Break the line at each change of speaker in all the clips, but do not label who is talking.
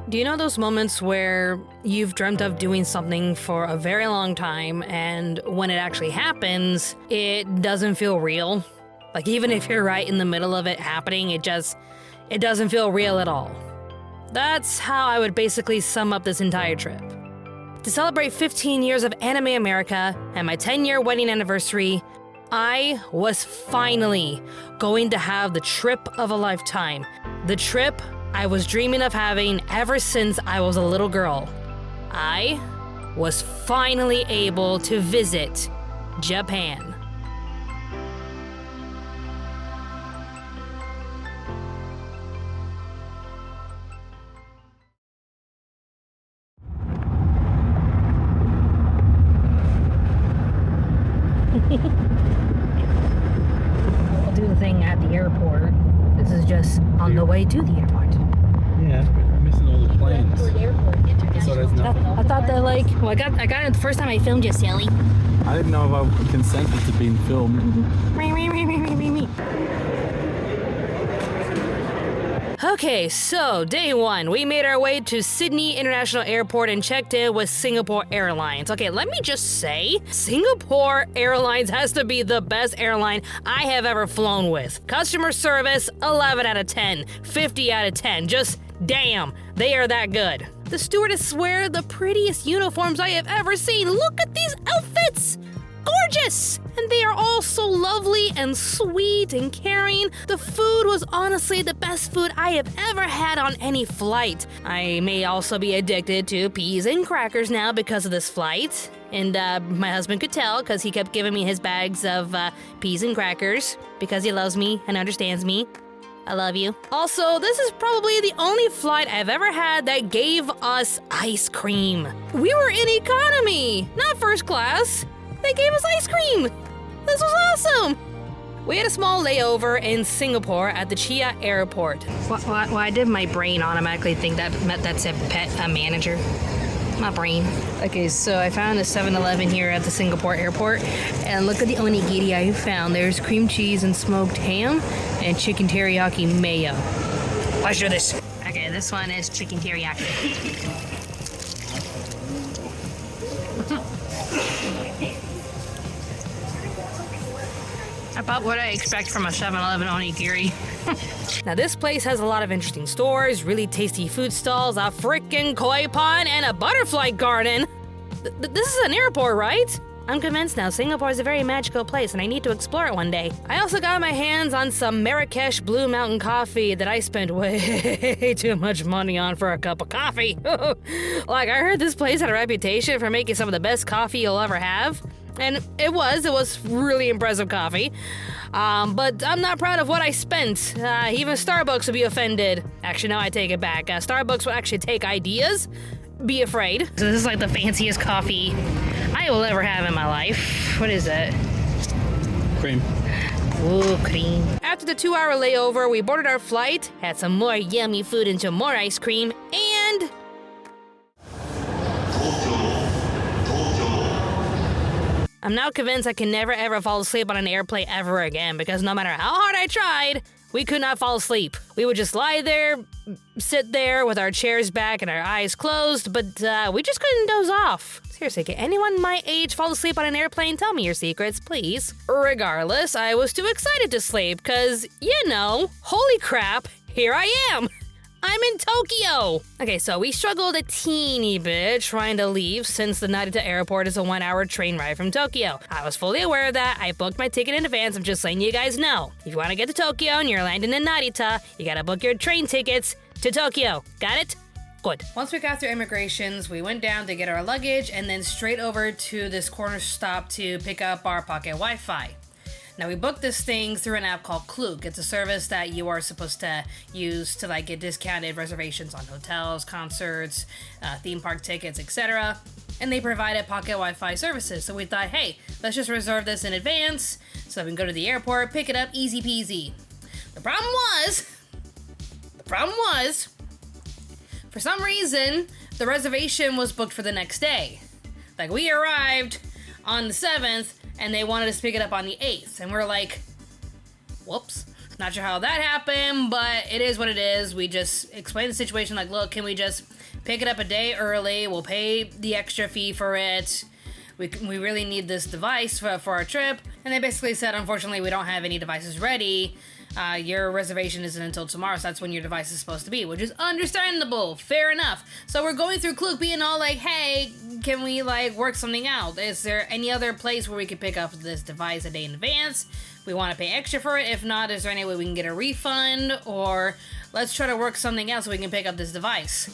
Do you know those moments where you've dreamt of doing something for a very long time, and when it actually happens, it doesn't feel real? Like, even if you're right in the middle of it happening, it doesn't feel real at all. That's how I would basically sum up this entire trip. To celebrate 15 years of Anime America and my 10-year wedding anniversary, I was finally going to have the trip of a lifetime. The trip I was dreaming of having ever since I was a little girl. I was finally able to visit Japan. We'll do the thing at the airport. This is just on the way to the airport.
Yeah, we're missing all the planes. So there's nothing.
I thought that I got it the first time I filmed you, silly.
I didn't know if I consented to being filmed.
Okay, so day one, we made our way to Sydney International Airport and checked in with Singapore Airlines. Okay, let me just say, Singapore Airlines has to be the best airline I have ever flown with. Customer service, 11 out of 10, 50 out of 10, just damn, they are that good. The stewardess wear the prettiest uniforms I have ever seen. Look at these outfits! Gorgeous! And they are all so lovely and sweet and caring. The food was honestly the best food I have ever had on any flight. I may also be addicted to peas and crackers now because of this flight. And my husband could tell because he kept giving me his bags of peas and crackers because he loves me and understands me. I love you. Also, this is probably the only flight I've ever had that gave us ice cream. We were in economy, not first class. They gave us ice cream. This was awesome. We had a small layover in Singapore at the Chia Airport. Why did my brain automatically think that said pet manager? My brain. Okay, so I found a 7-Eleven here at the Singapore airport, and look at the onigiri I found. There's cream cheese and smoked ham and chicken teriyaki mayo. Let's do this. Okay, this one is chicken teriyaki. About what I expect from a 7-Eleven onigiri. Now this place has a lot of interesting stores, really tasty food stalls, a frickin' koi pond, and a butterfly garden. This is an airport, right? I'm convinced now Singapore is a very magical place and I need to explore it one day. I also got my hands on some Marrakesh Blue Mountain coffee that I spent way too much money on for a cup of coffee. Like, I heard this place had a reputation for making some of the best coffee you'll ever have. And it was really impressive coffee. But I'm not proud of what I spent. Even Starbucks would be offended. Actually, no, I take it back. Starbucks will actually take ideas. Be afraid. So this is like the fanciest coffee I will ever have in my life. What is it?
Cream.
Ooh, cream. After the 2-hour layover, we boarded our flight, had some more yummy food and some more ice cream, and... I'm now convinced I can never ever fall asleep on an airplane ever again, because no matter how hard I tried, we could not fall asleep. We would just lie there, sit there with our chairs back and our eyes closed, but we just couldn't doze off. Seriously, can anyone my age fall asleep on an airplane? Tell me your secrets, please. Regardless, I was too excited to sleep, cause, you know, holy crap, here I am! I'm in Tokyo! Okay, so we struggled a teeny bit trying to leave since the Narita airport is a 1-hour train ride from Tokyo. I was fully aware of that. I booked my ticket in advance. I'm just letting you guys know. If you want to get to Tokyo and you're landing in Narita, you gotta book your train tickets to Tokyo. Got it? Good. Once we got through immigrations, we went down to get our luggage and then straight over to this corner stop to pick up our pocket Wi-Fi. Now, we booked this thing through an app called Klook. It's a service that you are supposed to use to like get discounted reservations on hotels, concerts, theme park tickets, etc. And they provided pocket Wi-Fi services. So we thought, hey, let's just reserve this in advance so we can go to the airport, pick it up, easy peasy. The problem was, for some reason, the reservation was booked for the next day. Like, we arrived on the 7th, and they wanted us to pick it up on the 8th. And we're like, whoops. Not sure how that happened, but it is what it is. We just explained the situation like, look, can we just pick it up a day early? We'll pay the extra fee for it. We really need this device for our trip. And they basically said, unfortunately, we don't have any devices ready. Your reservation isn't until tomorrow, so that's when your device is supposed to be, which is understandable. Fair enough. So we're going through Klook being all like, hey, can we like work something out? Is there any other place where we could pick up this device a day in advance? We want to pay extra for it. If not, is there any way we can get a refund? Or let's try to work something out so we can pick up this device.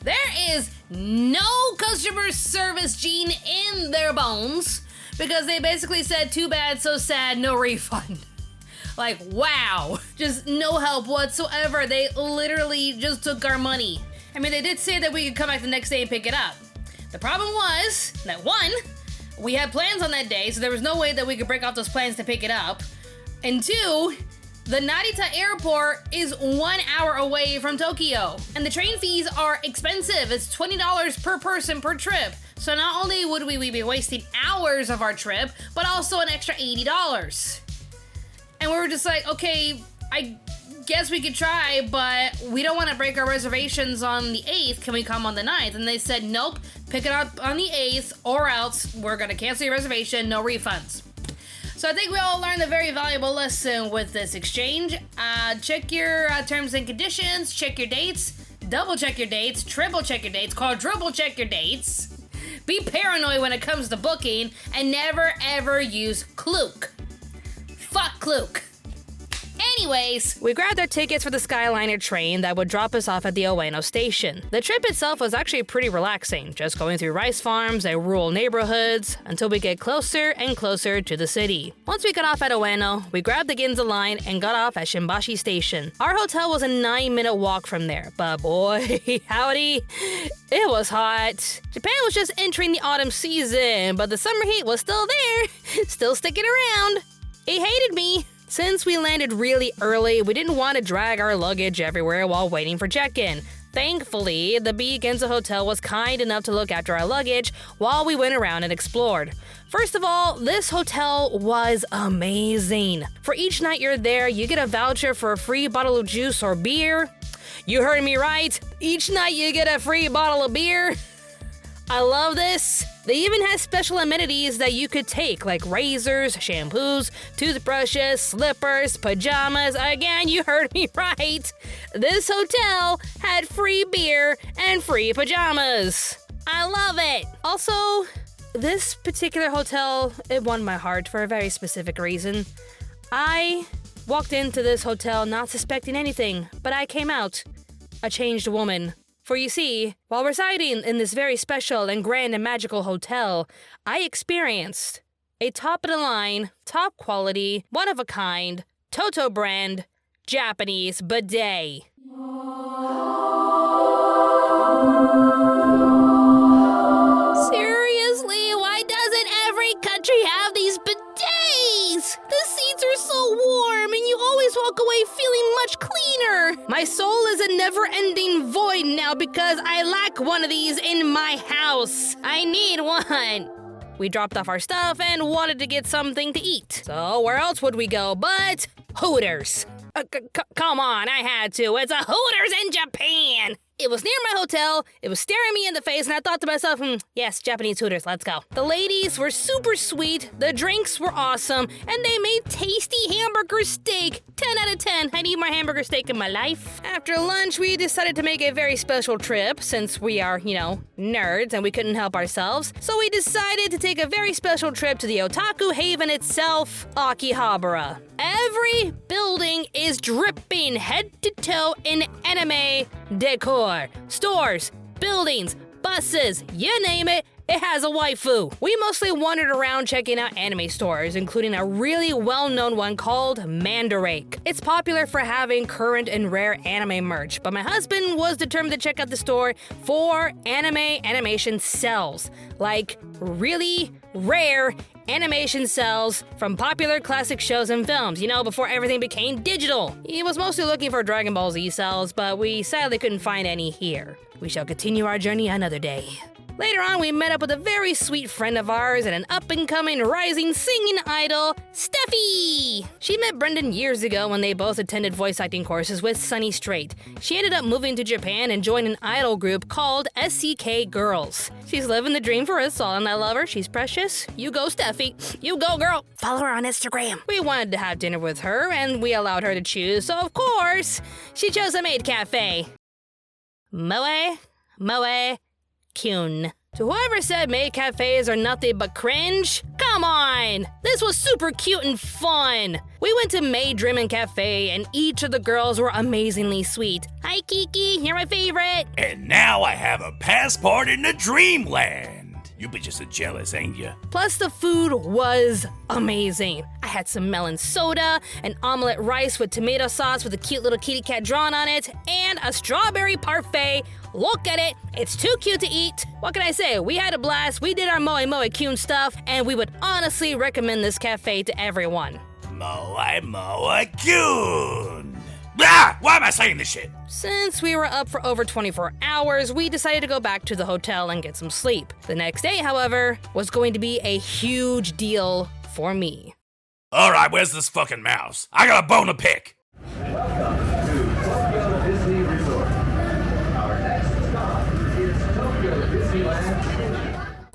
There is no customer service gene in their bones because they basically said, too bad, so sad, no refund. Like, wow, just no help whatsoever. They literally just took our money. I mean, they did say that we could come back the next day and pick it up. The problem was that, one, we had plans on that day, so there was no way that we could break off those plans to pick it up. And two, the Narita airport is 1 hour away from Tokyo, and the train fees are expensive. It's $20 per person per trip. So not only would we be wasting hours of our trip, but also an extra $80. And we were just like, okay, I guess we could try, but we don't want to break our reservations on the 8th. Can we come on the 9th? And they said, nope, pick it up on the 8th, or else we're going to cancel your reservation, no refunds. So I think we all learned a very valuable lesson with this exchange. Check your terms and conditions, check your dates, double check your dates, triple check your dates, quadruple check your dates. Be paranoid when it comes to booking, and never ever use Klook. Fuck Klook. Anyways, we grabbed our tickets for the Skyliner train that would drop us off at the Ueno station. The trip itself was actually pretty relaxing, just going through rice farms and rural neighborhoods until we get closer and closer to the city. Once we got off at Ueno, we grabbed the Ginza line and got off at Shimbashi Station. Our hotel was a 9-minute walk from there, but boy, howdy, it was hot. Japan was just entering the autumn season, but the summer heat was still there, still sticking around. It hated me. Since we landed really early, we didn't want to drag our luggage everywhere while waiting for check-in. Thankfully, the B Ginza Hotel was kind enough to look after our luggage while we went around and explored. First of all, this hotel was amazing. For each night you're there, you get a voucher for a free bottle of juice or beer. You heard me right. Each night you get a free bottle of beer. I love this. They even have special amenities that you could take, like razors, shampoos, toothbrushes, slippers, pajamas. Again, you heard me right. This hotel had free beer and free pajamas. I love it. Also, this particular hotel, it won my heart for a very specific reason. I walked into this hotel not suspecting anything, but I came out a changed woman. For you see, while residing in this very special and grand and magical hotel, I experienced a top-of-the-line, top-quality, one-of-a-kind, Toto brand, Japanese bidet. Seriously, why doesn't every country have these bidets? The seats are so warm and you always walk away feeling much cleaner. My soul is a never-ending void now because I lack one of these in my house. I need one. We dropped off our stuff and wanted to get something to eat. So where else would we go but Hooters? Come on, I had to. It's a Hooters in Japan. It was near my hotel, it was staring me in the face, and I thought to myself, yes, Japanese Hooters, let's go. The ladies were super sweet, the drinks were awesome, and they made tasty hamburger steak. 10 out of 10. I'd eat more hamburger steak in my life. After lunch, we decided to make a very special trip, since we are, nerds, and we couldn't help ourselves. So we decided to take a very special trip to the otaku haven itself, Akihabara. Every building is dripping head to toe in anime decor. Stores, buildings, buses, you name it, it has a waifu. We mostly wandered around checking out anime stores, including a really well-known one called Mandarake. It's popular for having current and rare anime merch, but my husband was determined to check out the store for animation cells, like really rare animation cells from popular classic shows and films, before everything became digital. He was mostly looking for Dragon Ball Z cells, but we sadly couldn't find any here. We shall continue our journey another day. Later on, we met up with a very sweet friend of ours and an up-and-coming rising singing idol, Steffi! She met Brendan years ago when they both attended voice acting courses with Sunny Strait. She ended up moving to Japan and joined an idol group called SCK Girls. She's living the dream for us all, and I love her. She's precious. You go, Steffi. You go, girl. Follow her on Instagram. We wanted to have dinner with her, and we allowed her to choose, so of course, she chose a maid cafe. Moe Kyun. To whoever said maid cafes are nothing but cringe, come on! This was super cute and fun! We went to Maid Driven Cafe and each of the girls were amazingly sweet. Hi Kiki, you're my favorite!
And now I have a passport into Dreamland! You bitches are jealous, ain't ya?
Plus the food was amazing. I had some melon soda, an omelet rice with tomato sauce with a cute little kitty cat drawn on it, and a strawberry parfait. Look at it, it's too cute to eat. What can I say? We had a blast, we did our Moe Kyun stuff, and we would honestly recommend this cafe to everyone.
Moe Kyun! Ah! Why am I saying this shit?
Since we were up for over 24 hours, we decided to go back to the hotel and get some sleep. The next day, however, was going to be a huge deal for me.
Alright, where's this fucking mouse? I got a bone to pick!
Welcome to Tokyo Disney Resort. Our next stop is Tokyo Disneyland.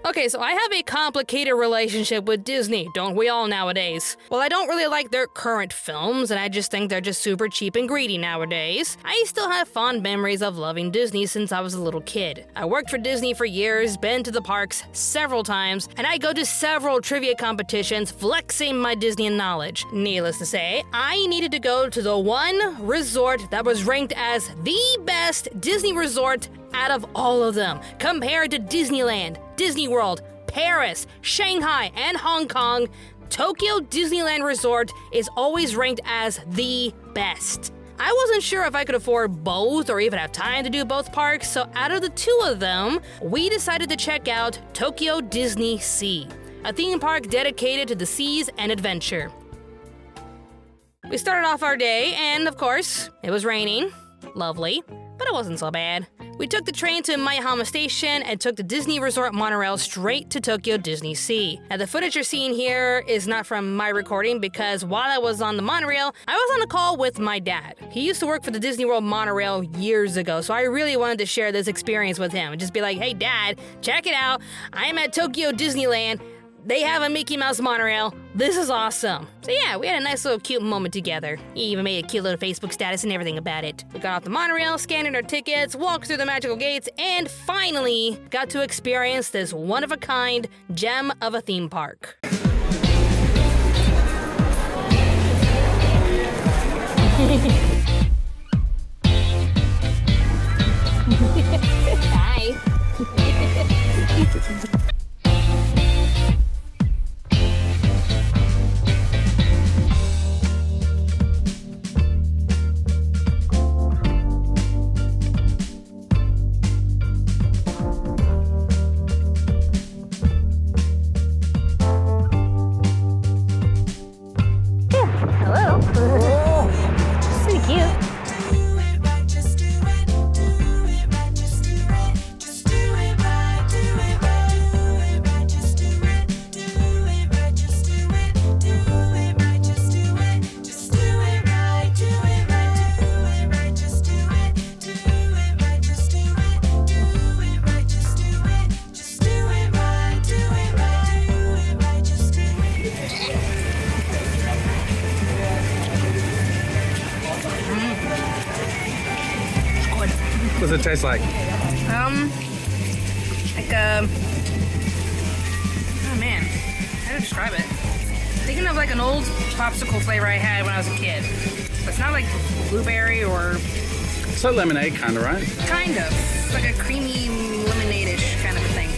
Okay, so I have a complicated relationship with Disney, don't we all nowadays? Well, I don't really like their current films, and I just think they're just super cheap and greedy nowadays. I still have fond memories of loving Disney since I was a little kid. I worked for Disney for years, been to the parks several times, and I go to several trivia competitions flexing my Disney knowledge. Needless to say, I needed to go to the one resort that was ranked as the best Disney resort out of all of them, compared to Disneyland, Disney World, Paris, Shanghai, and Hong Kong. Tokyo Disneyland Resort is always ranked as the best. I wasn't sure if I could afford both or even have time to do both parks, so out of the two of them, we decided to check out Tokyo DisneySea, a theme park dedicated to the seas and adventure. We started off our day, and of course, it was raining. Lovely, but it wasn't so bad. We took the train to Yokohama Station and took the Disney Resort monorail straight to Tokyo DisneySea. Now, the footage you're seeing here is not from my recording because while I was on the monorail, I was on a call with my dad. He used to work for the Disney World monorail years ago, so I really wanted to share this experience with him and just be like, hey, Dad, check it out. I'm at Tokyo Disneyland. They have a Mickey Mouse monorail. This is awesome. So yeah, we had a nice little cute moment together. He even made a cute little Facebook status and everything about it. We got off the monorail, scanned in our tickets, walked through the magical gates, and finally got to experience this one-of-a-kind gem of a theme park. Hi.
What does it taste like?
Oh man, how to describe it? Thinking of like an old popsicle flavor I had when I was a kid. But it's not like blueberry or...
It's like lemonade kind of, right?
Kind of. It's like a creamy lemonade-ish kind of a thing.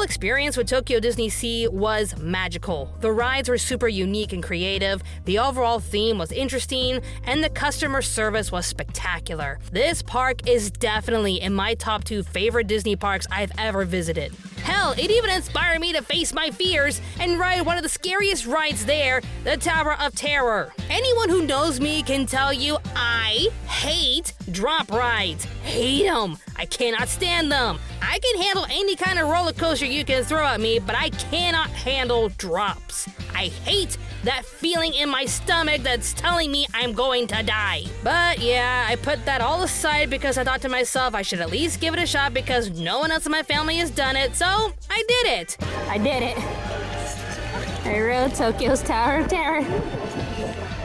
experience with Tokyo DisneySea was magical. The rides were super unique and creative, the overall theme was interesting, and the customer service was spectacular. This park is definitely in my top 2 favorite Disney parks I've ever visited. Hell, it even inspired me to face my fears and ride one of the scariest rides there, the Tower of Terror. Anyone who knows me can tell you I hate drop rides. Hate them. I cannot stand them. I can handle any kind of roller coaster you can throw at me, but I cannot handle drops. I hate that feeling in my stomach that's telling me I'm going to die. But yeah, I put that all aside because I thought to myself I should at least give it a shot because no one else in my family has done it, so I did it. I did it. I rode Tokyo's Tower of Terror.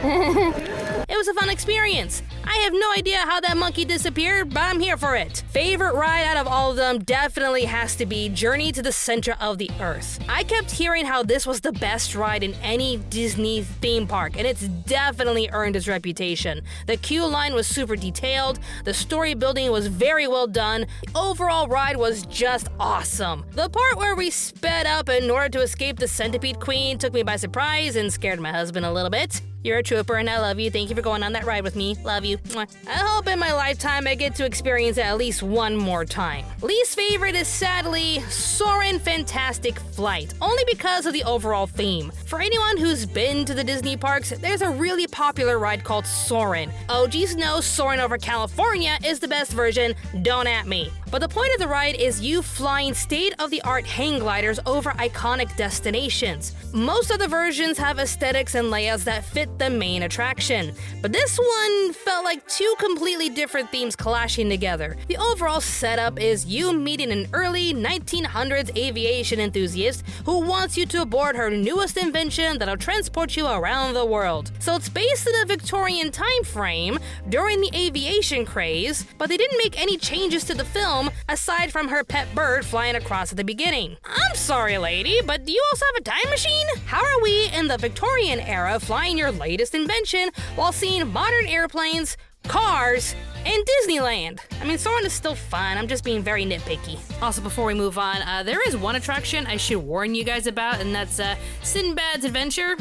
It was a fun experience. I have no idea how that monkey disappeared, but I'm here for it. Favorite ride out of all of them definitely has to be Journey to the Center of the Earth. I kept hearing how this was the best ride in any Disney theme park, and it's definitely earned its reputation. The queue line was super detailed, the story building was very well done, the overall ride was just awesome. The part where we sped up in order to escape the Centipede Queen took me by surprise and scared my husband a little bit. You're a trooper and I love you. Thank you for going on that ride with me. Love you. Mwah. I hope in my lifetime I get to experience it at least one more time. Least favorite is sadly Soarin' Fantastic Flight, only because of the overall theme. For anyone who's been to the Disney parks, there's a really popular ride called Soarin'. OGs know Soarin' over California is the best version, don't at me. But the point of the ride is you flying state-of-the-art hang gliders over iconic destinations. Most of the versions have aesthetics and layouts that fit the main attraction, but this one felt like 2 completely different themes clashing together. The overall setup is you meeting an early 1900s aviation enthusiast who wants you to board her newest invention that'll transport you around the world. So it's based in a Victorian time frame during the aviation craze, but they didn't make any changes to the film aside from her pet bird flying across at the beginning. I'm sorry, lady, but do you also have a time machine? How are we in the Victorian era flying your latest invention while seeing modern airplanes, cars, and Disneyland? I mean, Soarin' is still fun. I'm just being very nitpicky. Also, before we move on, there is one attraction I should warn you guys about, and that's Sinbad's Adventure.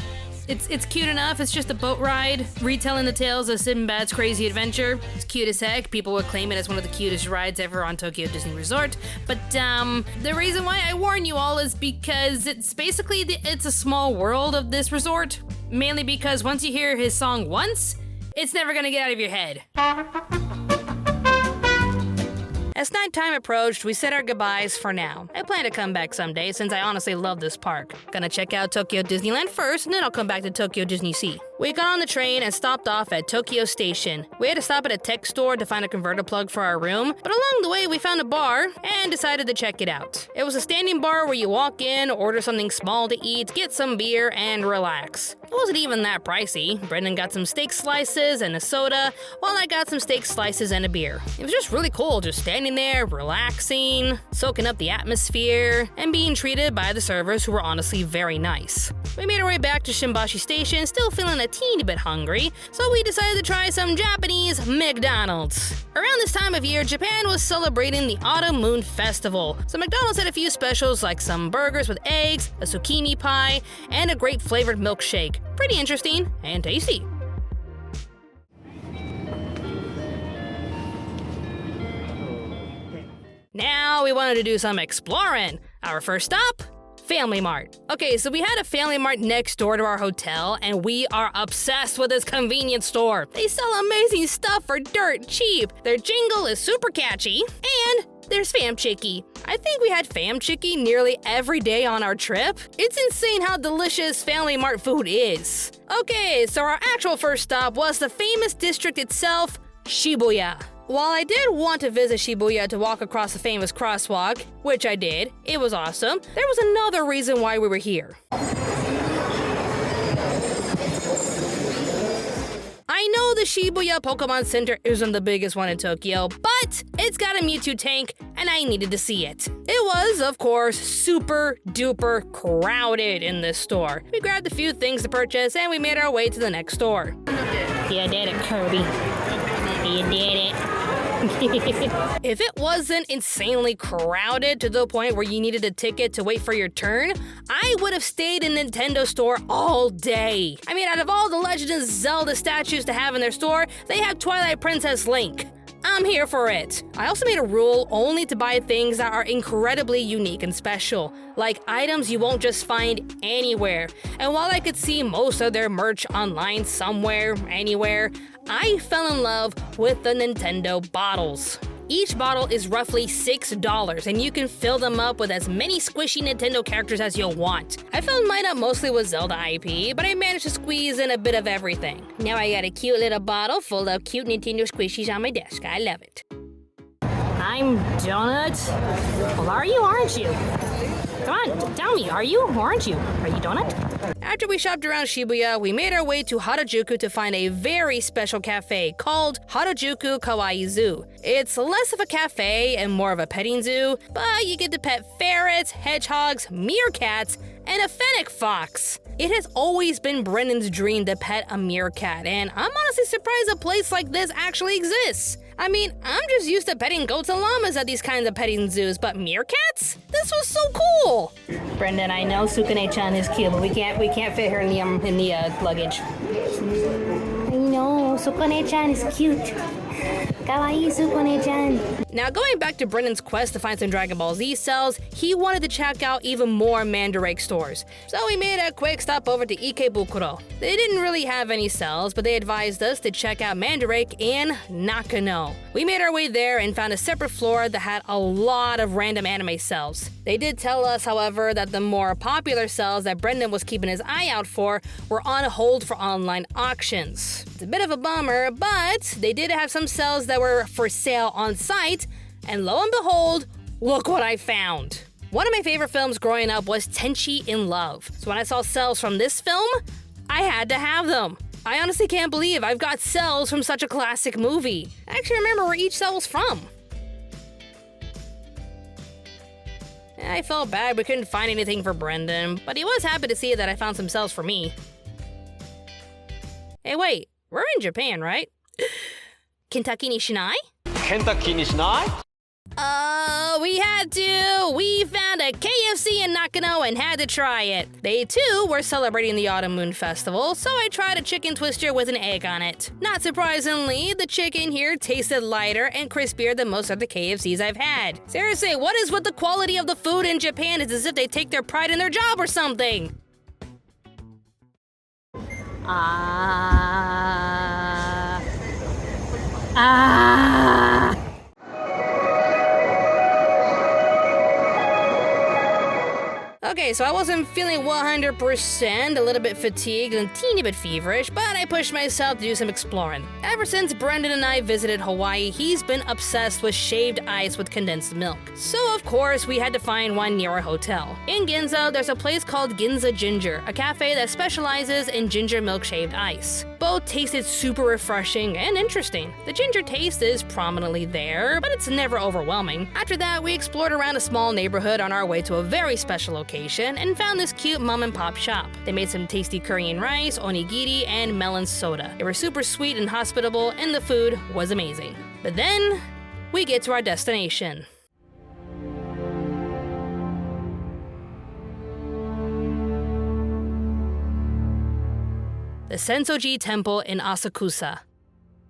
It's cute enough. It's just a boat ride retelling the tales of Sinbad's crazy adventure. It's cute as heck. People would claim it as one of the cutest rides ever on Tokyo Disney Resort. But the reason why I warn you all is because it's basically it's a small world of this resort. Mainly because once you hear his song once, it's never gonna get out of your head. As nighttime approached, we said our goodbyes for now. I plan to come back someday since I honestly love this park. Gonna check out Tokyo Disneyland first, and then I'll come back to Tokyo DisneySea. We got on the train and stopped off at Tokyo Station. We had to stop at a tech store to find a converter plug for our room, but along the way we found a bar and decided to check it out. It was a standing bar where you walk in, order something small to eat, get some beer, and relax. It wasn't even that pricey. Brendan got some steak slices and a soda, while I got some steak slices and a beer. It was just really cool, just standing there, relaxing, soaking up the atmosphere, and being treated by the servers who were honestly very nice. We made our way back to Shimbashi Station, still feeling a teeny bit hungry, so we decided to try some Japanese McDonald's. Around this time of year, Japan was celebrating the Autumn Moon Festival, so McDonald's had a few specials like some burgers with eggs, a zucchini pie, and a grape-flavored milkshake. Pretty interesting and tasty. Now we wanted to do some exploring. Our first stop? Family Mart. Okay, so we had a Family Mart next door to our hotel, and we are obsessed with this convenience store. They sell amazing stuff for dirt cheap. Their jingle is super catchy, and there's Fam Chicky. I think we had Fam Chicky nearly every day on our trip. It's insane how delicious Family Mart food is. Okay, so our actual first stop was the famous district itself, Shibuya. While I did want to visit Shibuya to walk across the famous crosswalk, which I did, it was awesome, there was another reason why we were here. I know the Shibuya Pokemon Center isn't the biggest one in Tokyo, but it's got a Mewtwo tank, and I needed to see it. It was, of course, super duper crowded in this store. We grabbed a few things to purchase, and we made our way to the next store. You did it, Kirby. You did it. If it wasn't insanely crowded to the point where you needed a ticket to wait for your turn, I would have stayed in Nintendo store all day. I mean, out of all the Legend of Zelda statues to have in their store, they have Twilight Princess Link. I'm here for it. I also made a rule only to buy things that are incredibly unique and special, like items you won't just find anywhere. And while I could see most of their merch online somewhere, anywhere, I fell in love with the Nintendo bottles. Each bottle is roughly $6, and you can fill them up with as many squishy Nintendo characters as you'll want. I filled mine up mostly with Zelda IP, but I managed to squeeze in a bit of everything. Now I got a cute little bottle full of cute Nintendo squishies on my desk. I love it. I'm Donut. Well, are you, aren't you? Come on, tell me, are you or aren't you? Are you Donut? After we shopped around Shibuya, we made our way to Harajuku to find a very special cafe called Harajuku Kawaii Zoo. It's less of a cafe and more of a petting zoo, but you get to pet ferrets, hedgehogs, meerkats, and a fennec fox. It has always been Brendan's dream to pet a meerkat, and I'm honestly surprised a place like this actually exists. I mean, I'm just used to petting goats and llamas at these kinds of petting zoos, but meerkats? This was so cool! Brendan, I know Sukune-chan is cute, but we can't fit her in the luggage. I know, Sukune-chan is cute. Kawaii Sukune-chan. Now, going back to Brendan's quest to find some Dragon Ball Z cells, he wanted to check out even more Mandarake stores. So we made a quick stop over to Ikebukuro. They didn't really have any cells, but they advised us to check out Mandarake and Nakano. We made our way there and found a separate floor that had a lot of random anime cells. They did tell us, however, that the more popular cells that Brendan was keeping his eye out for were on hold for online auctions. It's a bit of a bummer, but they did have some cells that were for sale on site, and lo and behold, look what I found. One of my favorite films growing up was Tenchi in Love. So when I saw cells from this film, I had to have them. I honestly can't believe I've got cells from such a classic movie. I actually remember where each cell was from. I felt bad we couldn't find anything for Brendan, but he was happy to see that I found some cells for me. Hey wait, we're in Japan, right? Kentucky ni shinai?
Kentucky ni shinai?
We had to! We found a KFC in Nakano and had to try it. They too were celebrating the Autumn Moon Festival, so I tried a chicken twister with an egg on it. Not surprisingly, the chicken here tasted lighter and crispier than most of the KFCs I've had. Seriously, what is with the quality of the food in Japan? It's as if they take their pride in their job or something. Okay, so I wasn't feeling 100%, a little bit fatigued and a teeny bit feverish, but I pushed myself to do some exploring. Ever since Brendan and I visited Hawaii, he's been obsessed with shaved ice with condensed milk. So of course, we had to find one near our hotel. In Ginza, there's a place called Ginza Ginger, a cafe that specializes in ginger milk shaved ice. Both tasted super refreshing and interesting. The ginger taste is prominently there, but it's never overwhelming. After that, we explored around a small neighborhood on our way to a very special location and found this cute mom and pop shop. They made some tasty curry and rice, onigiri, and melon soda. They were super sweet and hospitable, and the food was amazing. But then, we get to our destination. The Sensoji Temple in Asakusa,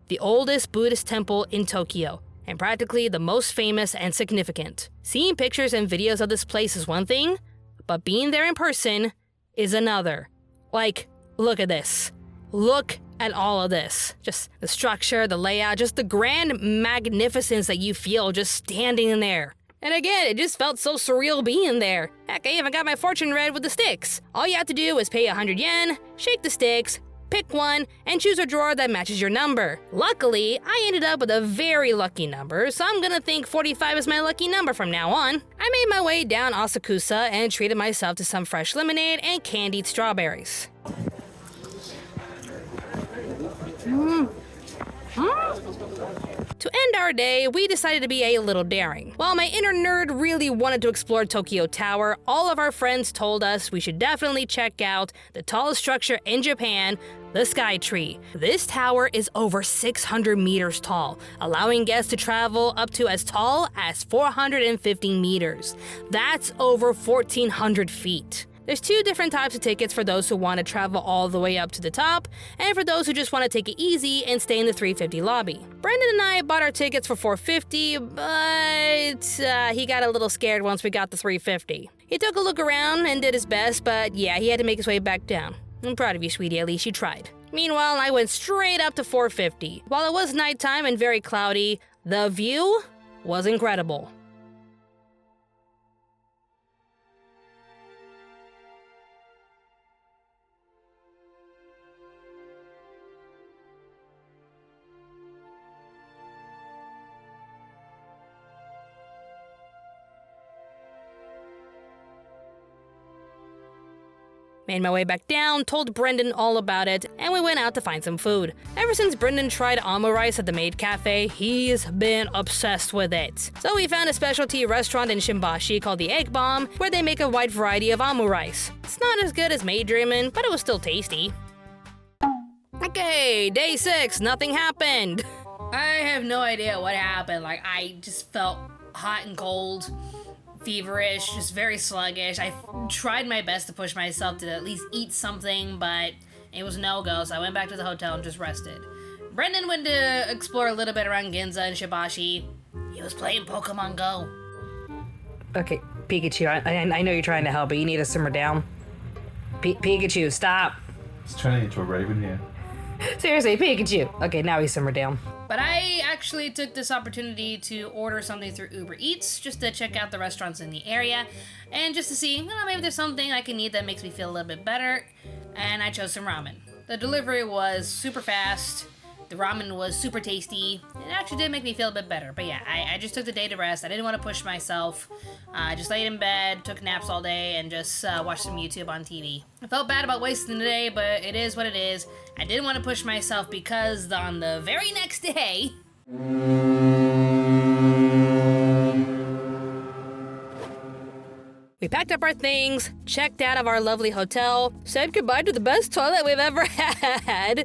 the oldest Buddhist temple in Tokyo, and practically the most famous and significant. Seeing pictures and videos of this place is one thing, but being there in person is another. Like, look at this. Look at all of this. Just the structure, the layout, just the grand magnificence that you feel just standing in there. And again, it just felt so surreal being there. Heck, I even got my fortune read with the sticks. All you have to do is pay 100 yen, shake the sticks, pick one, and choose a drawer that matches your number. Luckily, I ended up with a very lucky number, so I'm gonna think 45 is my lucky number from now on. I made my way down Asakusa and treated myself to some fresh lemonade and candied strawberries. To end our day, we decided to be a little daring. While my inner nerd really wanted to explore Tokyo Tower, all of our friends told us we should definitely check out the tallest structure in Japan, the Skytree. This tower is over 600 meters tall, allowing guests to travel up to as tall as 450 meters. That's over 1,400 feet. There's two different types of tickets for those who want to travel all the way up to the top, and for those who just want to take it easy and stay in the 350 lobby. Brendan and I bought our tickets for 450, but he got a little scared once we got the 350. He took a look around and did his best, but yeah, he had to make his way back down. I'm proud of you, sweetie, at least you tried. Meanwhile, I went straight up to 450. While it was nighttime and very cloudy, the view was incredible. Made my way back down, told Brendan all about it, and we went out to find some food. Ever since Brendan tried omu rice at the Maid Cafe, he's been obsessed with it. So we found a specialty restaurant in Shimbashi called the Egg Bomb, where they make a wide variety of omu rice. It's not as good as Maid Dreamin', but it was still tasty. Okay, day 6, nothing happened. I have no idea what happened. I just felt hot and cold. Feverish, just very sluggish. I tried my best to push myself to at least eat something, but it was no-go, so I went back to the hotel and just rested. Brendan went to explore a little bit around Ginza and Shibashi. He was playing Pokemon Go. Okay, Pikachu, I know you're trying to help, but you need to simmer down. Pikachu, stop.
He's turning into a raven here.
Seriously, Pikachu. Okay, now he's simmered down. But I actually took this opportunity to order something through Uber Eats, just to check out the restaurants in the area, and just to see, maybe there's something I can eat that makes me feel a little bit better, and I chose some ramen. The delivery was super fast, the ramen was super tasty, it actually did make me feel a bit better, but yeah, I just took the day to rest. I didn't want to push myself. I just laid in bed, took naps all day, and just watched some YouTube on TV. I felt bad about wasting the day, but it is what it is. I didn't want to push myself because on the very next day... We packed up our things, checked out of our lovely hotel, said goodbye to the best toilet we've ever had.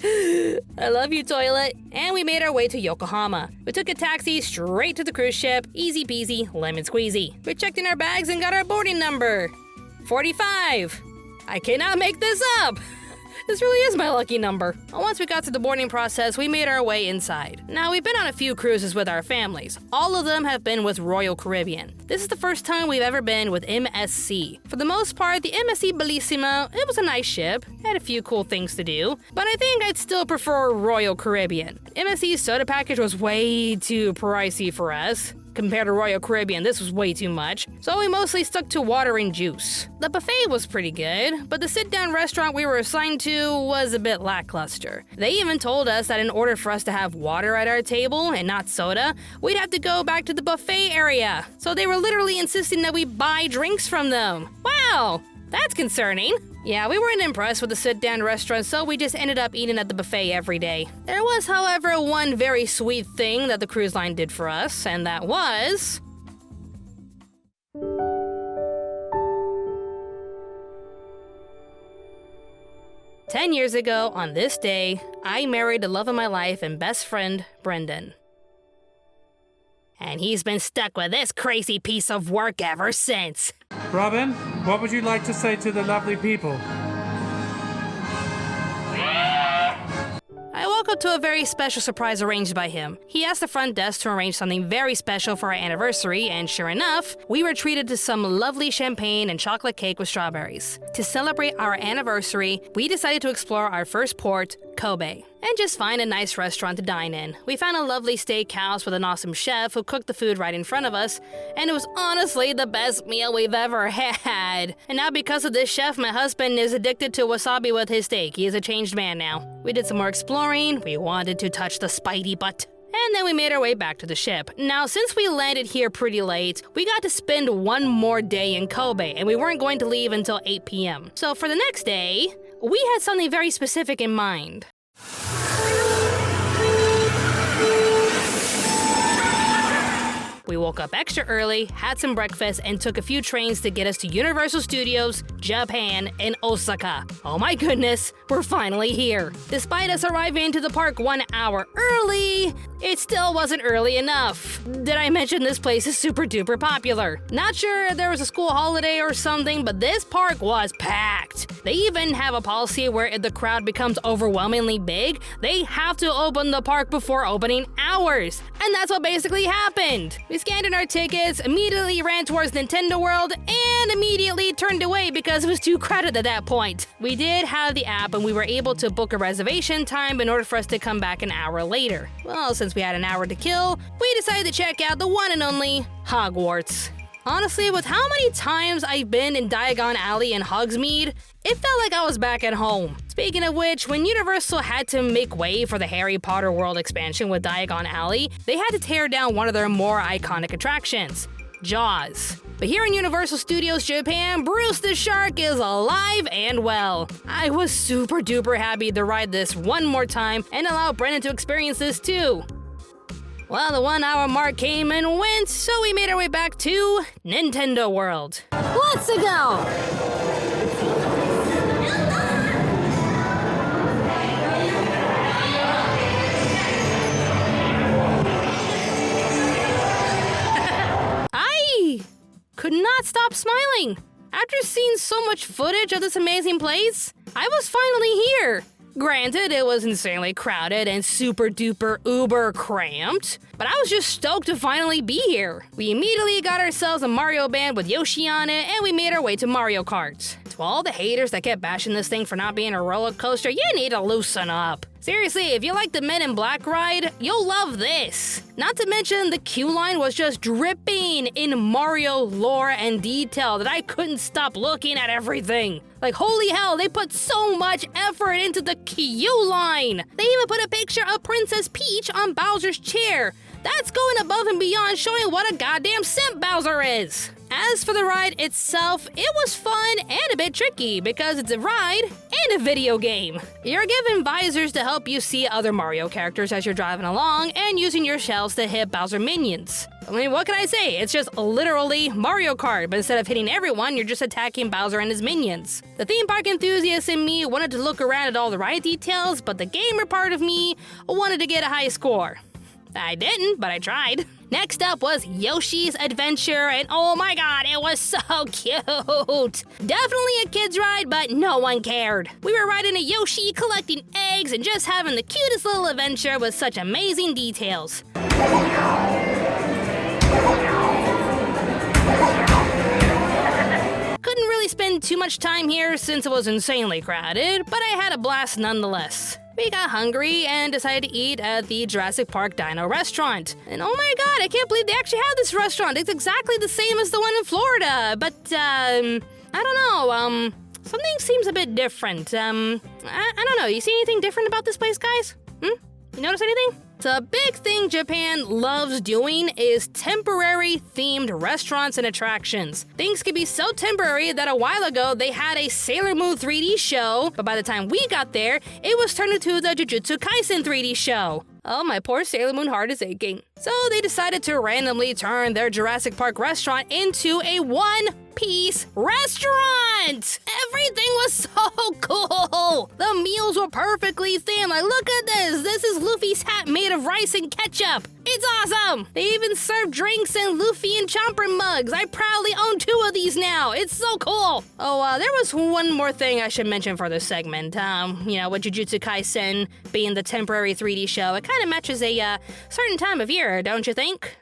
I love you, toilet. And we made our way to Yokohama. We took a taxi straight to the cruise ship, easy peasy, lemon squeezy. We checked in our bags and got our boarding number. 45. I cannot make this up. This really is my lucky number. Once we got to the boarding process, we made our way inside. Now, we've been on a few cruises with our families. All of them have been with Royal Caribbean. This is the first time we've ever been with MSC. For the most part, the MSC Bellissima, it was a nice ship, had a few cool things to do, but I think I'd still prefer Royal Caribbean. MSC's soda package was way too pricey for us. Compared to Royal Caribbean, this was way too much, so we mostly stuck to water and juice. The buffet was pretty good, but the sit-down restaurant we were assigned to was a bit lackluster. They even told us that in order for us to have water at our table and not soda, we'd have to go back to the buffet area. So they were literally insisting that we buy drinks from them. Wow, that's concerning. Yeah, we weren't impressed with the sit-down restaurant, so we just ended up eating at the buffet every day. There was, however, one very sweet thing that the cruise line did for us, and that was... "10 years ago, on this day, I married the love of my life and best friend, Brendan. And he's been stuck with this crazy piece of work ever since."
Robin, what would you like to say to the lovely people?
I woke up to a very special surprise arranged by him. He asked the front desk to arrange something very special for our anniversary, and sure enough, we were treated to some lovely champagne and chocolate cake with strawberries. To celebrate our anniversary, we decided to explore our first port, Kobe, and just find a nice restaurant to dine in. We found a lovely steakhouse with an awesome chef who cooked the food right in front of us, and it was honestly the best meal we've ever had. And now because of this chef, my husband is addicted to wasabi with his steak. He is a changed man now. We did some more exploring, we wanted to touch the Spidey butt. And then we made our way back to the ship. Now, since we landed here pretty late, we got to spend one more day in Kobe, and we weren't going to leave until 8 p.m. So for the next day, we had something very specific in mind. We woke up extra early, had some breakfast, and took a few trains to get us to Universal Studios, Japan, in Osaka. Oh my goodness, we're finally here. Despite us arriving to the park 1 hour early, it still wasn't early enough. Did I mention this place is super duper popular? Not sure if there was a school holiday or something, but this park was packed. They even have a policy where if the crowd becomes overwhelmingly big, they have to open the park before opening hours. And that's what basically happened. We scanned in our tickets, immediately ran towards Nintendo World, and immediately turned away because it was too crowded at that point. We did have the app and we were able to book a reservation time in order for us to come back an hour later. Well, since we had an hour to kill, we decided to check out the one and only Hogwarts. Honestly, with how many times I've been in Diagon Alley and Hogsmeade, it felt like I was back at home. Speaking of which, when Universal had to make way for the Harry Potter World expansion with Diagon Alley, they had to tear down one of their more iconic attractions, Jaws. But here in Universal Studios Japan, Bruce the Shark is alive and well. I was super duper happy to ride this one more time and allow Brennan to experience this too. Well, the 1 hour mark came and went, so we made our way back to Nintendo World. Let's go! I could not stop smiling. After seeing so much footage of this amazing place, I was finally here. Granted, it was insanely crowded and super duper uber cramped, but I was just stoked to finally be here. We immediately got ourselves a Mario band with Yoshi on it, and we made our way to Mario Kart. To all the haters that kept bashing this thing for not being a roller coaster, you need to loosen up. Seriously, if you like the Men in Black ride, you'll love this. Not to mention, the queue line was just dripping in Mario lore and detail that I couldn't stop looking at everything. Like, holy hell, they put so much effort into the queue line. They even put a picture of Princess Peach on Bowser's chair. That's going above and beyond showing what a goddamn simp Bowser is. As for the ride itself, it was fun and a bit tricky because it's a ride and a video game. You're given visors to help you see other Mario characters as you're driving along and using your shells to hit Bowser minions. I mean, what can I say? It's just literally Mario Kart, but instead of hitting everyone, you're just attacking Bowser and his minions. The theme park enthusiast in me wanted to look around at all the ride details, but the gamer part of me wanted to get a high score. I didn't, but I tried. Next up was Yoshi's Adventure, and oh my god, it was so cute! Definitely a kid's ride, but no one cared. We were riding a Yoshi, collecting eggs, and just having the cutest little adventure with such amazing details. Couldn't really spend too much time here since it was insanely crowded, but I had a blast nonetheless. We got hungry and decided to eat at the Jurassic Park Dino restaurant. And oh my god, I can't believe they actually have this restaurant. It's exactly the same as the one in Florida, but, I don't know, something seems a bit different. I don't know, you see anything different about this place, guys? You notice anything? The big thing Japan loves doing is temporary themed restaurants and attractions. Things can be so temporary that a while ago they had a Sailor Moon 3D show, but by the time we got there, it was turned into the Jujutsu Kaisen 3D show. Oh, my poor Sailor Moon heart is aching. So they decided to randomly turn their Jurassic Park restaurant into a one-piece restaurant! Everything was so cool! The meals were perfectly thin. Like, look at this! This is Luffy's hat made of rice and ketchup! It's awesome! They even serve drinks in Luffy and Chomper mugs. I proudly own 2 of these now. It's so cool! Oh, there was one more thing I should mention for this segment. You know, with Jujutsu Kaisen being the temporary 3D show, it kind of matches a certain time of year, don't you think?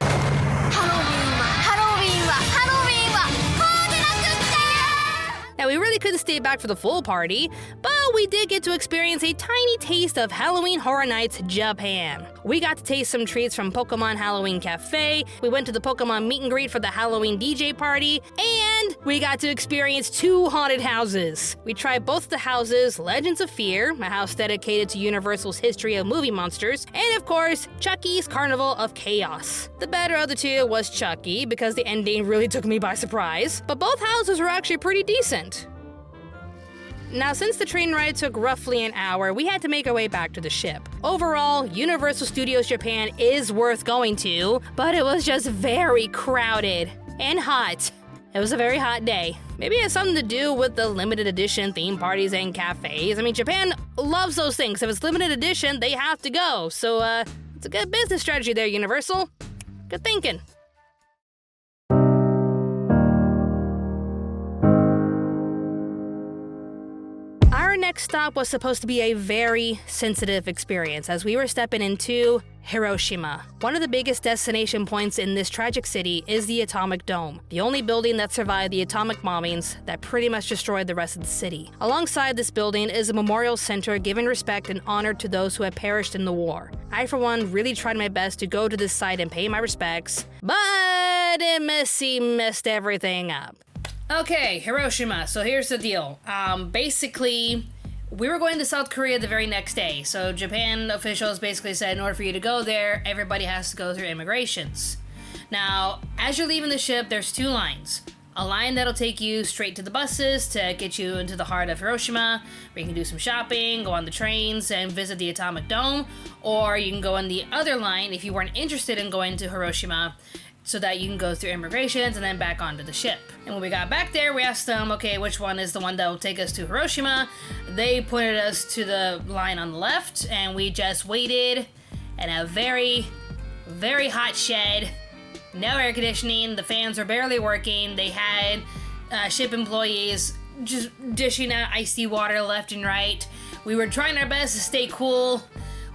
Now, we really couldn't stay back for the full party, but we did get to experience a tiny taste of Halloween Horror Nights Japan. We got to taste some treats from Pokemon Halloween Cafe, we went to the Pokemon meet and greet for the Halloween DJ party, and we got to experience 2 haunted houses. We tried both the houses, Legends of Fear, a house dedicated to Universal's history of movie monsters, and of course, Chucky's Carnival of Chaos. The better of the 2 was Chucky, because the ending really took me by surprise, but both houses were actually pretty decent. Now, since the train ride took roughly an hour, we had to make our way back to the ship. Overall, Universal Studios Japan is worth going to, but it was just very crowded and hot. It was a very hot day. Maybe it has something to do with the limited edition theme parties and cafes. I mean, Japan loves those things. If it's limited edition, they have to go. So, it's a good business strategy there, Universal. Good thinking. Our next stop was supposed to be a very sensitive experience as we were stepping into Hiroshima. One of the biggest destination points in this tragic city is the Atomic Dome, the only building that survived the atomic bombings that pretty much destroyed the rest of the city. Alongside this building is a memorial center giving respect and honor to those who have perished in the war. I, for one, really tried my best to go to this site and pay my respects, but Missy messed everything up. Okay, Hiroshima. So here's the deal. Basically, we were going to South Korea the very next day. So Japan officials basically said in order for you to go there, everybody has to go through immigrations. Now, as you're leaving the ship, there's two lines. A line that'll take you straight to the buses to get you into the heart of Hiroshima, where you can do some shopping, go on the trains, and visit the Atomic Dome. Or you can go on the other line if you weren't interested in going to Hiroshima, so that you can go through immigrations and then back onto the ship. And when we got back there, we asked them, okay, which one is the one that will take us to Hiroshima? They pointed us to the line on the left, and we just waited in a very, very hot shed. No air conditioning, the fans were barely working. They had ship employees just dishing out icy water left and right. We were trying our best to stay cool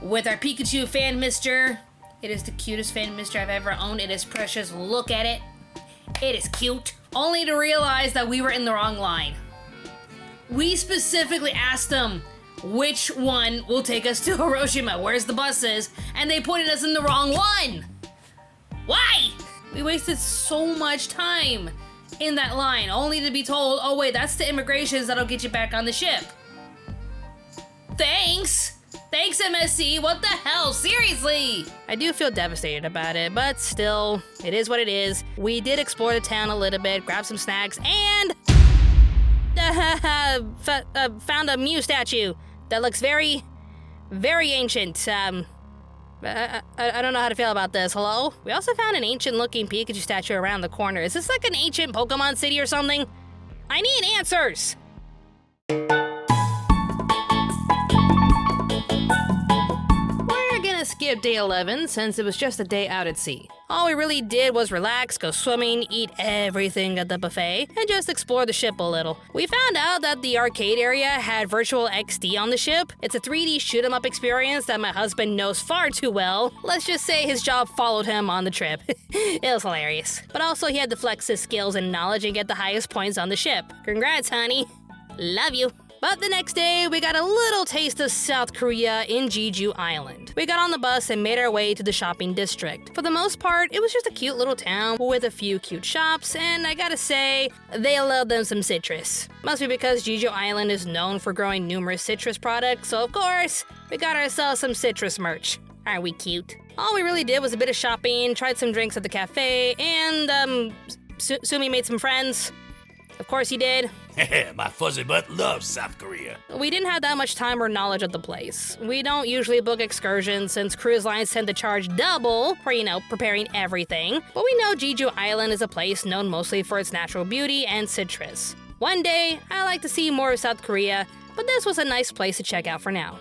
with our Pikachu fan mister. It is the cutest fan mister I've ever owned. It is precious. Look at it. It is cute. Only to realize that we were in the wrong line. We specifically asked them which one will take us to Hiroshima. Where's the buses? And they pointed us in the wrong one. Why? We wasted so much time in that line only to be told, oh wait, that's the immigrations that'll get you back on the ship. Thanks. Thanks, MSC. What the hell? Seriously! I do feel devastated about it, but still, it is what it is. We did explore the town a little bit, grab some snacks, and found a Mew statue that looks very, very ancient. I don't know how to feel about this. Hello? We also found an ancient-looking Pikachu statue around the corner. Is this like an ancient Pokemon city or something? I need answers! Skip day 11 since it was just a day out at sea. All we really did was relax, go swimming, eat everything at the buffet, and just explore the ship a little. We found out that the arcade area had virtual XD on the ship. It's a 3D shoot-'em-up experience that my husband knows far too well. Let's just say his job followed him on the trip. It was hilarious. But also he had to flex his skills and knowledge and get the highest points on the ship. Congrats, honey. Love you. But the next day, we got a little taste of South Korea in Jeju Island. We got on the bus and made our way to the shopping district. For the most part, it was just a cute little town with a few cute shops, and I gotta say, they allowed them some citrus. Must be because Jeju Island is known for growing numerous citrus products, so of course, we got ourselves some citrus merch. Aren't we cute? All we really did was a bit of shopping, tried some drinks at the cafe, and, Sumi made some friends. Of course he did.
My fuzzy butt loves South Korea.
We didn't have that much time or knowledge of the place. We don't usually book excursions since cruise lines tend to charge double for, preparing everything. But we know Jeju Island is a place known mostly for its natural beauty and citrus. One day, I'd like to see more of South Korea, but this was a nice place to check out for now.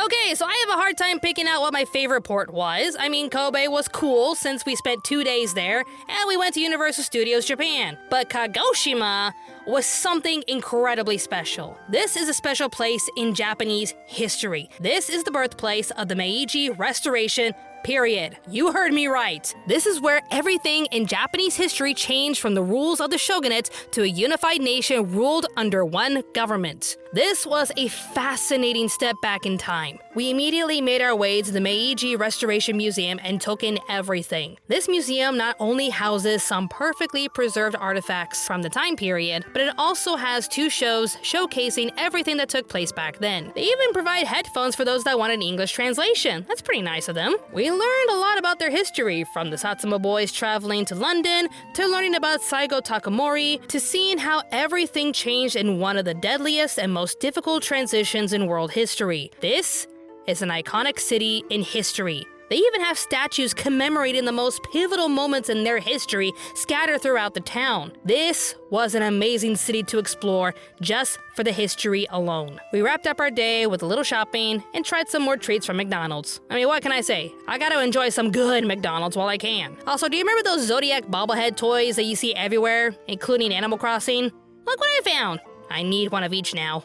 Okay, so I have a hard time picking out what my favorite port was. I mean, Kobe was cool since we spent 2 days there, and we went to Universal Studios Japan. But Kagoshima was something incredibly special. This is a special place in Japanese history. This is the birthplace of the Meiji Restoration period. You heard me right. This is where everything in Japanese history changed from the rules of the shogunate to a unified nation ruled under one government. This was a fascinating step back in time. We immediately made our way to the Meiji Restoration Museum and took in everything. This museum not only houses some perfectly preserved artifacts from the time period, but it also has 2 shows showcasing everything that took place back then. They even provide headphones for those that want an English translation. That's pretty nice of them. We We learned a lot about their history, from the Satsuma boys traveling to London, to learning about Saigo Takamori, to seeing how everything changed in one of the deadliest and most difficult transitions in world history. This is an iconic city in history. They even have statues commemorating the most pivotal moments in their history scattered throughout the town. This was an amazing city to explore just for the history alone. We wrapped up our day with a little shopping and tried some more treats from McDonald's. I mean, what can I say? I gotta enjoy some good McDonald's while I can. Also, do you remember those Zodiac bobblehead toys that you see everywhere, including Animal Crossing? Look what I found. I need one of each now.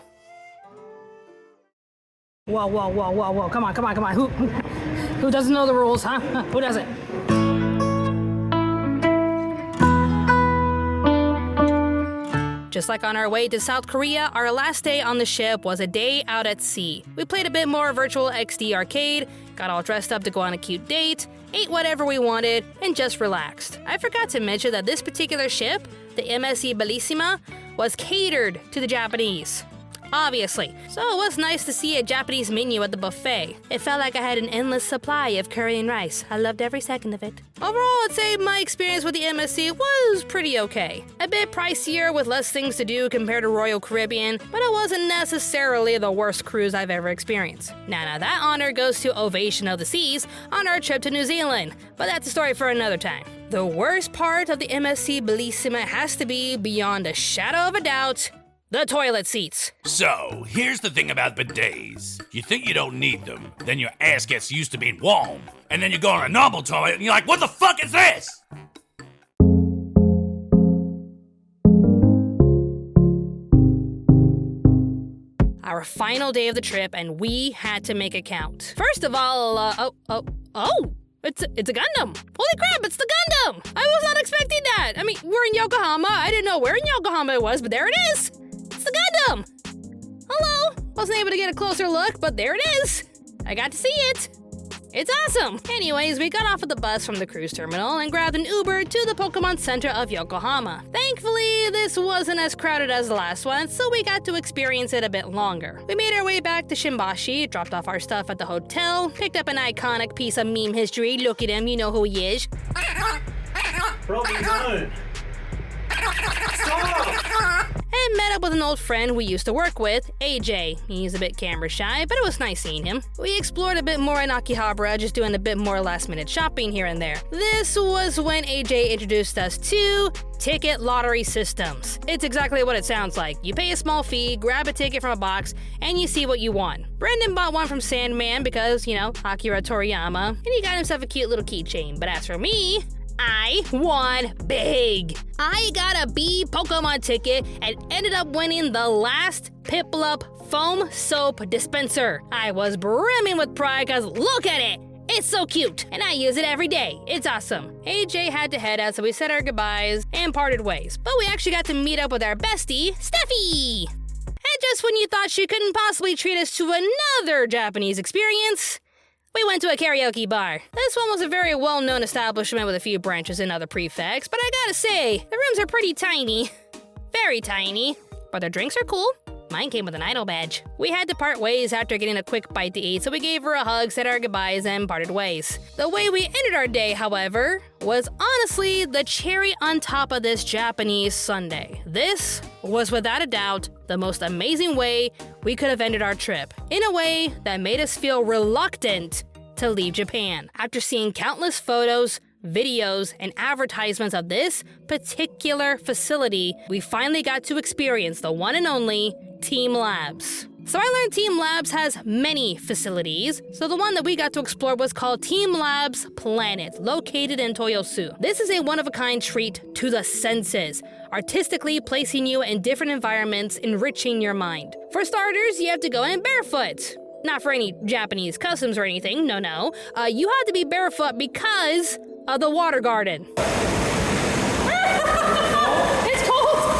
Whoa, whoa, whoa, whoa, whoa. Come on, come on, come on. Who doesn't know the rules, huh? Who doesn't? Just like on our way to South Korea, our last day on the ship was a day out at sea. We played a bit more virtual XD arcade, got all dressed up to go on a cute date, ate whatever we wanted, and just relaxed. I forgot to mention that this particular ship, the MSC Bellissima, was catered to the Japanese. Obviously. So it was nice to see a Japanese menu at the buffet. It felt like I had an endless supply of curry and rice. I loved every second of it. Overall, I'd say my experience with the MSC was pretty okay. A bit pricier with less things to do compared to Royal Caribbean, but it wasn't necessarily the worst cruise I've ever experienced. Now that honor goes to Ovation of the Seas on our trip to New Zealand, but that's a story for another time. The worst part of the MSC Bellissima has to be, beyond a shadow of a doubt, the toilet seats.
So, here's the thing about bidets. You think you don't need them, then your ass gets used to being warm, and then you go on a normal toilet and you're like, what the fuck is this?
Our final day of the trip, and we had to make it count. First of all, It's a Gundam! Holy crap, it's the Gundam! I was not expecting that! I mean, we're in Yokohama. I didn't know where in Yokohama it was, but there it is! It's the Gundam! Hello! Wasn't able to get a closer look, but there it is! I got to see it! It's awesome! Anyways, we got off of the bus from the cruise terminal and grabbed an Uber to the Pokemon Center of Yokohama. Thankfully, this wasn't as crowded as the last one, so we got to experience it a bit longer. We made our way back to Shimbashi, dropped off our stuff at the hotel, picked up an iconic piece of meme history. Look at him, you know who he is.
Probably don't.
And met up with an old friend we used to work with, AJ. He's a bit camera shy, but it was nice seeing him. We explored a bit more in Akihabara, just doing a bit more last-minute shopping here and there. This was when AJ introduced us to ticket lottery systems. It's exactly what it sounds like. You pay a small fee, grab a ticket from a box, and you see what you won. Brendan bought one from Sandman because, you know, Akira Toriyama, and he got himself a cute little keychain. But as for me, I won big! I got a B Pokemon ticket and ended up winning the last Piplup foam soap dispenser. I was brimming with pride because look at it! It's so cute, and I use it every day. It's awesome. AJ had to head out, so we said our goodbyes and parted ways. But we actually got to meet up with our bestie, Steffi! And just when you thought she couldn't possibly treat us to another Japanese experience, we went to a karaoke bar. This one was a very well-known establishment with a few branches in other prefects, but I gotta say, the rooms are pretty tiny. Very tiny. But their drinks are cool. Mine came with an idol badge. We had to part ways after getting a quick bite to eat, so we gave her a hug, said our goodbyes, and parted ways. The way we ended our day, however, was honestly the cherry on top of this Japanese sundae. This was without a doubt the most amazing way we could have ended our trip, in a way that made us feel reluctant to leave Japan. After seeing countless photos, videos, and advertisements of this particular facility, we finally got to experience the one and only TeamLabs. So I learned TeamLabs has many facilities, so the one that we got to explore was called TeamLabs Planets, located in Toyosu. This is a one-of-a-kind treat to the senses, artistically placing you in different environments, enriching your mind. For starters, you have to go in barefoot. Not for any Japanese customs or anything, no. You have to be barefoot because of the water garden. It's cold!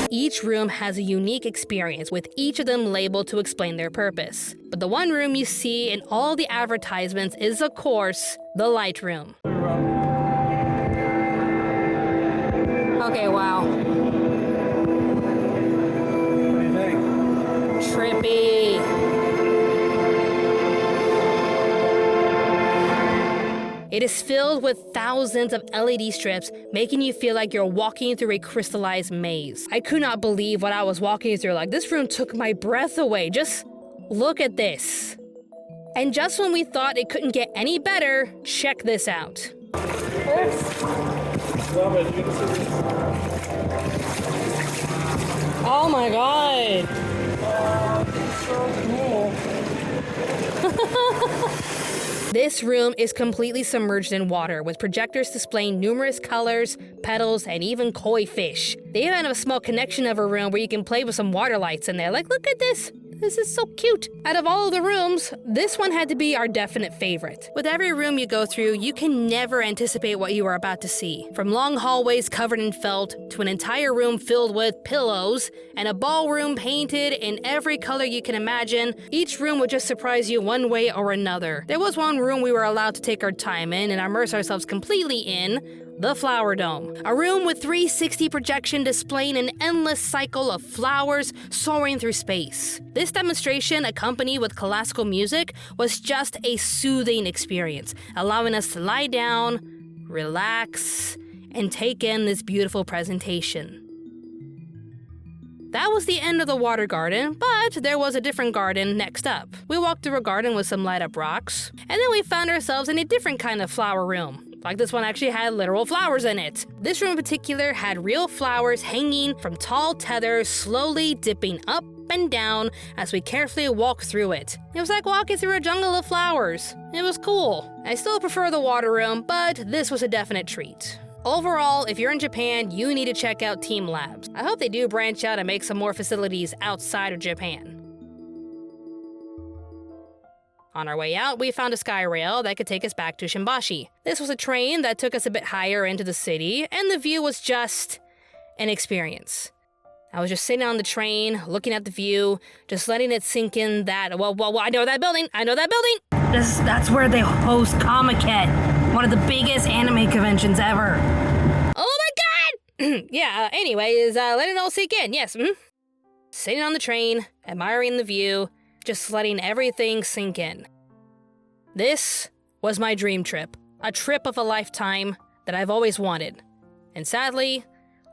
Each room has a unique experience, with each of them labeled to explain their purpose. But the one room you see in all the advertisements is, of course, the light room. Okay, wow.
What do you think?
Trippy. It is filled with thousands of LED strips, making you feel like you're walking through a crystallized maze. I could not believe what I was walking through. Like, this room took my breath away. Just look at this. And just when we thought it couldn't get any better, check this out. Oh my god. This room is completely submerged in water, with projectors displaying numerous colors, petals, and even koi fish. They even have a small connection of a room where you can play with some water lights in there. Like, look at this. This is so cute. Out of all of the rooms, this one had to be our definite favorite. With every room you go through, you can never anticipate what you are about to see. From long hallways covered in felt, to an entire room filled with pillows, and a ballroom painted in every color you can imagine, each room would just surprise you one way or another. There was one room we were allowed to take our time in and immerse ourselves completely in, the Flower Dome. A room with 360 projection displaying an endless cycle of flowers soaring through space. This demonstration, accompanied with classical music, was just a soothing experience, allowing us to lie down, relax, and take in this beautiful presentation. That was the end of the water garden, but there was a different garden next up. We walked through a garden with some light-up rocks, and then we found ourselves in a different kind of flower room. Like, this one actually had literal flowers in it. This room in particular had real flowers hanging from tall tethers, slowly dipping up and down as we carefully walked through it. It was like walking through a jungle of flowers. It was cool. I still prefer the water room, but this was a definite treat. Overall, if you're in Japan, you need to check out TeamLabs. I hope they do branch out and make some more facilities outside of Japan. On our way out, we found a sky rail that could take us back to Shimbashi. This was a train that took us a bit higher into the city, and the view was just an experience. I was just sitting on the train, looking at the view, just letting it sink in that, well, I know that building, That's where they host Comiket, one of the biggest anime conventions ever. Oh my god! Anyways, let it all sink in, yes. Sitting on the train, admiring the view, just letting everything sink in. This was my dream trip, a trip of a lifetime that I've always wanted. And sadly,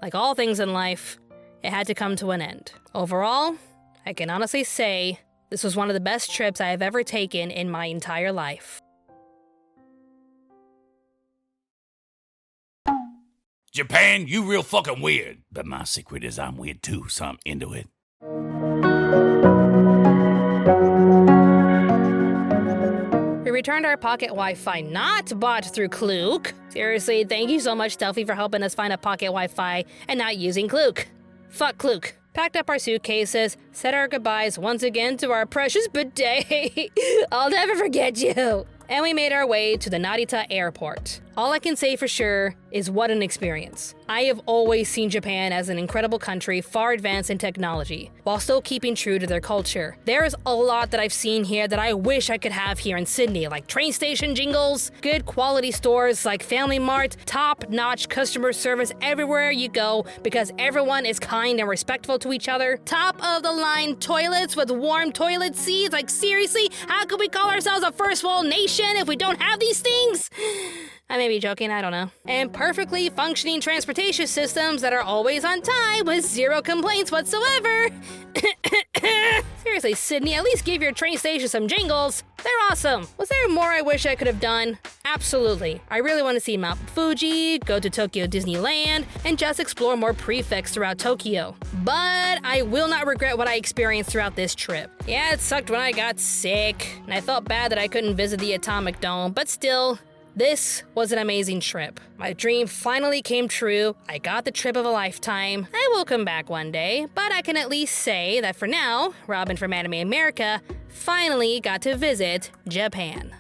like all things in life, it had to come to an end. Overall, I can honestly say this was one of the best trips I have ever taken in my entire life.
Japan, you real fucking weird. But my secret is I'm weird too, so I'm into it.
We returned our pocket Wi-Fi not bought through Klook. Seriously, thank you so much, Delphi, for helping us find a pocket Wi-Fi and not using Klook. Fuck Klook. Packed up our suitcases, said our goodbyes once again to our precious bidet. I'll never forget you. And we made our way to the Narita airport. All I can say for sure is what an experience. I have always seen Japan as an incredible country, far advanced in technology, while still keeping true to their culture. There is a lot that I've seen here that I wish I could have here in Sydney, like train station jingles, good quality stores like Family Mart, top-notch customer service everywhere you go because everyone is kind and respectful to each other, top-of-the-line toilets with warm toilet seats. Like, seriously, how could we call ourselves a first-world nation if we don't have these things? I may be joking, I don't know. And perfectly functioning transportation systems that are always on time with zero complaints whatsoever. Seriously, Sydney, at least give your train station some jingles. They're awesome. Was there more I wish I could have done? Absolutely. I really want to see Mount Fuji, go to Tokyo Disneyland, and just explore more prefects throughout Tokyo. But I will not regret what I experienced throughout this trip. Yeah, it sucked when I got sick, and I felt bad that I couldn't visit the Atomic Dome, but still, this was an amazing trip. My dream finally came true. I got the trip of a lifetime. I will come back one day, but I can at least say that for now, Robin from Anime America finally got to visit Japan.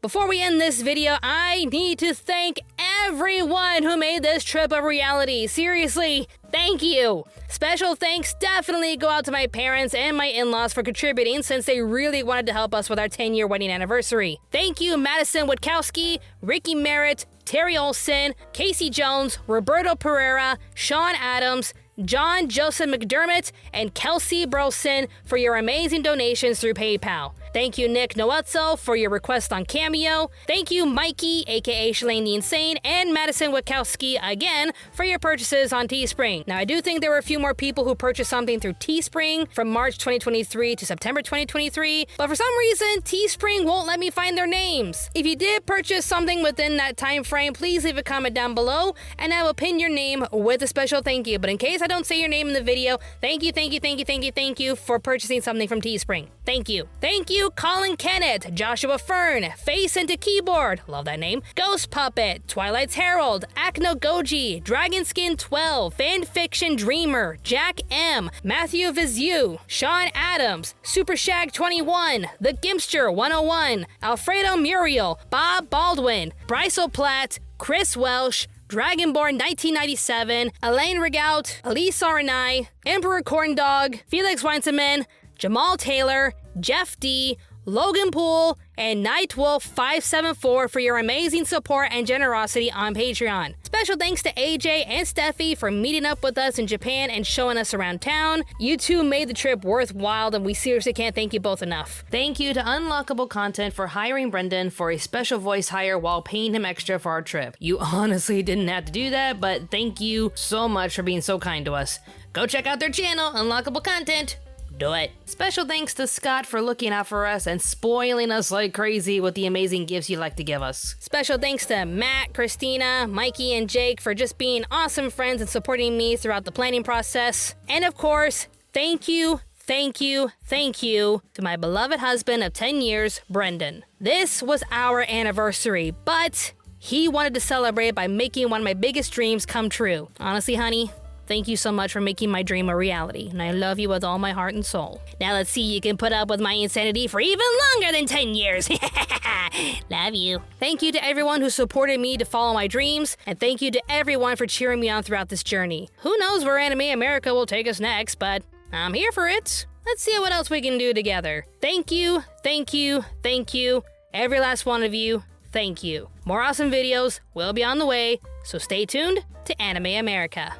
Before we end this video, I need to thank everyone who made this trip a reality. Seriously, thank you. Special thanks definitely go out to my parents and my in-laws for contributing since they really wanted to help us with our 10-year wedding anniversary. Thank you Madison Witkowski, Ricky Merritt, Terry Olson, Casey Jones, Roberto Pereira, Sean Adams, John Joseph McDermott, and Kelsey Brosen for your amazing donations through PayPal. Thank you, Nick Noetzel, for your request on Cameo. Thank you, Mikey, aka Shalane the Insane, and Madison Wachowski, again, for your purchases on Teespring. Now, I do think there were a few more people who purchased something through Teespring from March 2023 to September 2023, but for some reason, Teespring won't let me find their names. If you did purchase something within that time frame, please leave a comment down below, and I will pin your name with a special thank you. But in case I don't say your name in the video, thank you for purchasing something from Teespring. Thank you. Thank you, Colin Kennett, Joshua Fern, Face into Keyboard, love that name, Ghost Puppet, Twilight's Herald, Akno Goji, Dragonskin 12, Fanfiction Dreamer, Jack M, Matthew Vizu, Sean Adams, Super Shag 21, The Gimpster 101, Alfredo Muriel, Bob Baldwin, Bryce O'Platt, Chris Welsh, Dragonborn 1997, Elaine Rigout, Elise Arenai, Emperor Corndog, Felix Weinzeman, Jamal Taylor, Jeff D, Logan Poole, and Nightwolf574 for your amazing support and generosity on Patreon. Special thanks to AJ and Steffi for meeting up with us in Japan and showing us around town. You two made the trip worthwhile, and we seriously can't thank you both enough. Thank you to Unlockable Content for hiring Brendan for a special voice hire while paying him extra for our trip. You honestly didn't have to do that, but thank you so much for being so kind to us. Go check out their channel, Unlockable Content. Do it. Special thanks to Scott for looking out for us and spoiling us like crazy with the amazing gifts you like to give us. Special thanks to Matt, Christina, Mikey, and Jake for just being awesome friends and supporting me throughout the planning process. And of course, thank you to my beloved husband of 10 years, Brendan. This was our anniversary, but he wanted to celebrate by making one of my biggest dreams come true. Honestly, honey, thank you so much for making my dream a reality, and I love you with all my heart and soul. Now let's see you can put up with my insanity for even longer than 10 years. Love you. Thank you to everyone who supported me to follow my dreams, and thank you to everyone for cheering me on throughout this journey. Who knows where Anime America will take us next, but I'm here for it. Let's see what else we can do together. Thank you. Every last one of you, thank you. More awesome videos will be on the way, so stay tuned to Anime America.